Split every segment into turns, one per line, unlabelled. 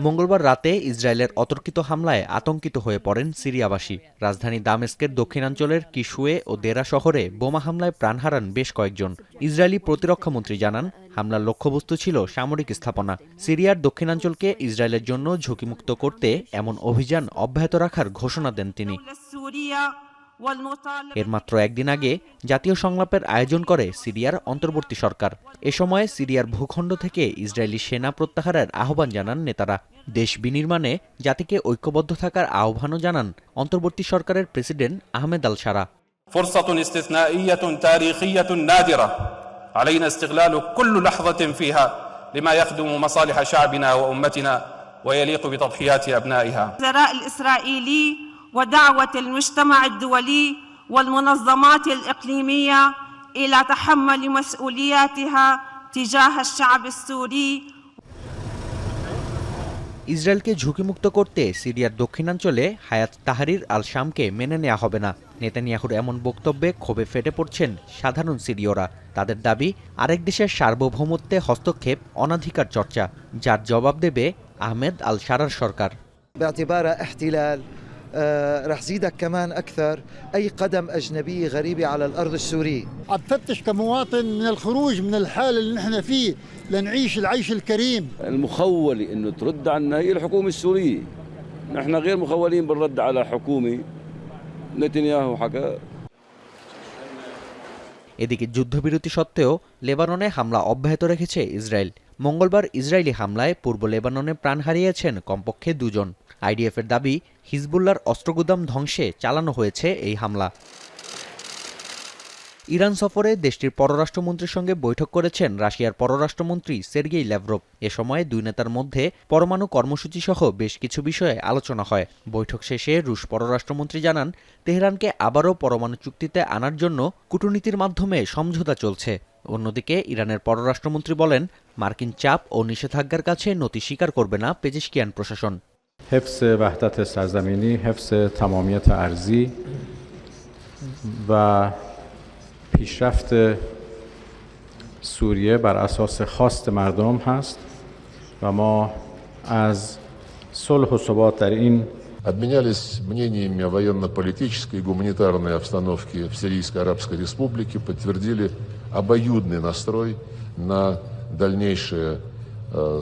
মঙ্গলবার রাতে ইসরায়েলের অতর্কিত হামলায় আতঙ্কিত হয়ে পড়েন সিরিয়াবাসী। রাজধানী দামেস্কের দক্ষিণাঞ্চলের কিশুয়ে ও দেরা শহরে বোমা হামলায় প্রাণ হারান বেশ কয়েকজন। ইসরায়েলি প্রতিরক্ষামন্ত্রী জানান, হামলার লক্ষ্যবস্তু ছিল সামরিক স্থাপনা। সিরিয়ার দক্ষিণাঞ্চলকে ইসরায়েলের জন্য ঝুঁকিমুক্ত করতে এমন অভিযান অব্যাহত রাখার ঘোষণা দেন তিনি। এর মাত্র একদিন আগে জাতীয় সংলাপের আয়োজন করে সিরিয়ার অন্তর্বর্তী সরকার। এ সময় সিরিয়ার ভূখণ্ড থেকে ইসরায়েলি সেনা প্রত্যাহারের আহ্বান জানান নেতারা। দেশ বিনির্মাণে জাতিকে ঐক্যবদ্ধ থাকার আহ্বানও জানান অন্তর্বর্তী সরকারের প্রেসিডেন্ট আহমেদ আল শারা।
ফুরসাতুন ইস্তিসনাইয়াতুন তারিখিয়াতুন নাদিরা আলাইনা ইস্তিগলালু কুল্লু লাহযাতিন ফিহা লিমা ইয়াখদুমু মাসালিহ শা'বিনা ওয়া উম্মাতিনা ওয়া ইয়ালিকু বিতাদহিয়াতি আবনাইহা।
الإسرائيلي ودعوة المجتمع الدولي والمنظمات الإقليمية إلى تحمل مسؤولياتها تجاه الشعب السوري।
ইসরায়েলকে ঝুঁকিমুক্ত করতে সিরিয়ার দক্ষিণাঞ্চলে হায়াত তাহরির আল শামকে মেনে নেওয়া হবে না। নেতানিয়াহুর এমন বক্তব্যে ক্ষোভে ফেটে পড়ছেন সাধারণ সিরীয়রা। তাদের দাবি, আরেক দেশের সার্বভৌমত্বে হস্তক্ষেপ অনাধিকার চর্চা, যার জবাব দেবে আহমেদ আল শারার সরকার।
رح زيدك كمان أكثر أي قدم أجنبي غريبة على الأرض السورية.
عم تفتش كمواطن من الخروج من الحال اللي نحن فيه لنعيش العيش الكريم.
المخول إنه ترد عنا هي الحكومة السورية. نحن غير مخولين بالرد على حكومة নেতানিয়াহু حكى।
এদিকে যুদ্ধবিরতি সত্ত্বেও লেবাননে হামলা অব্যাহত রেখেছে ইসরায়েল। মঙ্গলবার ইসরায়েলি হামলায় পূর্ব লেবাননে প্রাণ হারিয়েছেন কমপক্ষে 2 জন। আইডিএফের দাবি, হিজবুল্লাহর অস্ত্রগুদাম ধ্বংসে চালানো হয়েছে এই হামলা। ইরান সফরে দেশটির পররাষ্ট্রমন্ত্রীর সঙ্গে বৈঠক করেছেন রাশিয়ার পররাষ্ট্রমন্ত্রী সের্গেই ল্যাভরভ। এ সময় দুই নেতার মধ্যে পরমাণু কর্মসূচি সহ বেশ কিছু বিষয়ে আলোচনা হয়। বৈঠক শেষে রুশ পররাষ্ট্রমন্ত্রী জানান, তেহরানকে আবারও পরমাণু চুক্তিতে আনার জন্য কূটনীতির মাধ্যমে সমঝোতা চলছে। অন্যদিকে ইরানের পররাষ্ট্রমন্ত্রী বলেন, মার্কিন চাপ ও নিষেধাজ্ঞার কাছে নতি স্বীকার করবে না পেজেশকিয়ান প্রশাসন।
حفظ وحدت سرزمینی، حفظ تمامیت ارضی و پیشرفت سوریه بر اساس خواست مردم هست و ما از صلح و ثبات در این
обменялись мнениями о военно-политической и гуманитарной обстановке в Сирийской Арабской Республике, подтвердили обоюдный настрой на дальнейшее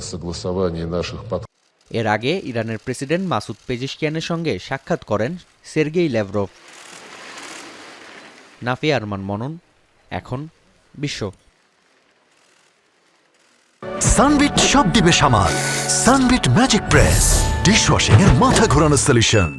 согласование наших подходов.
এর আগে ইরানের প্রেসিডেন্ট মাসুদ পেজেশকিয়ানের সঙ্গে সাক্ষাৎ করেন সের্গেই ল্যাভরভ। নাফিয়া আরমান মনন, এখন বিশ্ব।
সানবিট সব দিবে সামাল। সানবিট ম্যাজিক প্রেস ডিশওয়াশিং এর মাথা ঘোরানো সলিউশন।